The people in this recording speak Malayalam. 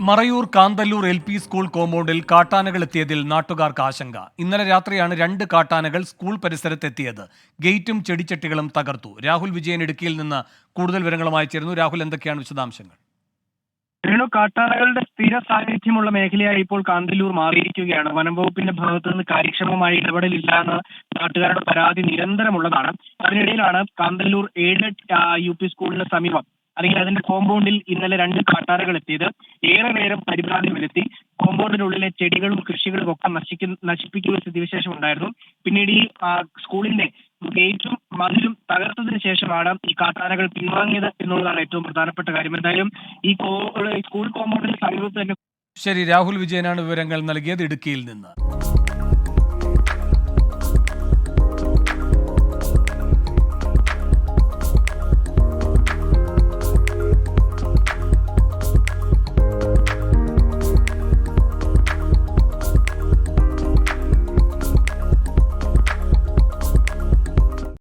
മറയൂർ കാന്തല്ലൂർ LP സ്കൂൾ കോമ്പൗണ്ടിൽ കാട്ടാനകൾ എത്തിയതിൽ നാട്ടുകാർക്ക് ആശങ്ക. ഇന്നലെ രാത്രിയാണ് 2 കാട്ടാനകൾ സ്കൂൾ പരിസരത്തെത്തിയത്. ഗേറ്റും ചെടിച്ചട്ടികളും തകർത്തു. രാഹുൽ വിജയൻ ഇടുക്കിയിൽ നിന്ന് കൂടുതൽ വിവരങ്ങളുമായി ചേരുന്നു. രാഹുൽ, എന്തൊക്കെയാണ് വിശദാംശങ്ങൾ? കാട്ടാനകളുടെ സ്ഥിര സാന്നിധ്യമുള്ള മേഖലയായി ഇപ്പോൾ കാന്തല്ലൂർ മാറിയിരിക്കുകയാണ്. വനം വകുപ്പിന്റെ ഭാഗത്തു നിന്ന് കാര്യക്ഷമമായ ഇടപെടലില്ല എന്ന നാട്ടുകാരുടെ പരാതി നിരന്തരമുള്ളതാണ്. അതിനിടയിലാണ് കാന്തല്ലൂർ എയ്ഡഡ് UP സ്കൂളിന് സമീപം അല്ലെങ്കിൽ അതിന്റെ കോമ്പൗണ്ടിൽ ഇന്നലെ 2 കാട്ടാനകൾ എത്തിയത്. ഏറെ നേരം പരിഭ്രാന്തി വരുത്തി. കോമ്പൗണ്ടിനുള്ളിലെ ചെടികളും കൃഷികളും ഒക്കെ നശിപ്പിക്കുന്ന സ്ഥിതിവിശേഷം ഉണ്ടായിരുന്നു. പിന്നീട് ഈ സ്കൂളിന്റെ ഗേറ്റും മതിലും തകർത്തതിന് ശേഷമാണ് ഈ കാട്ടാനകൾ പിൻവാങ്ങിയത് എന്നുള്ളതാണ് ഏറ്റവും പ്രധാനപ്പെട്ട കാര്യം. എന്തായാലും ഈ സ്കൂൾ കോമ്പൗണ്ടിന് സമീപത്ത് തന്നെ. ശരി, രാഹുൽ വിജയനാണ് വിവരങ്ങൾ നൽകിയത് ഇടുക്കിയിൽ നിന്ന്.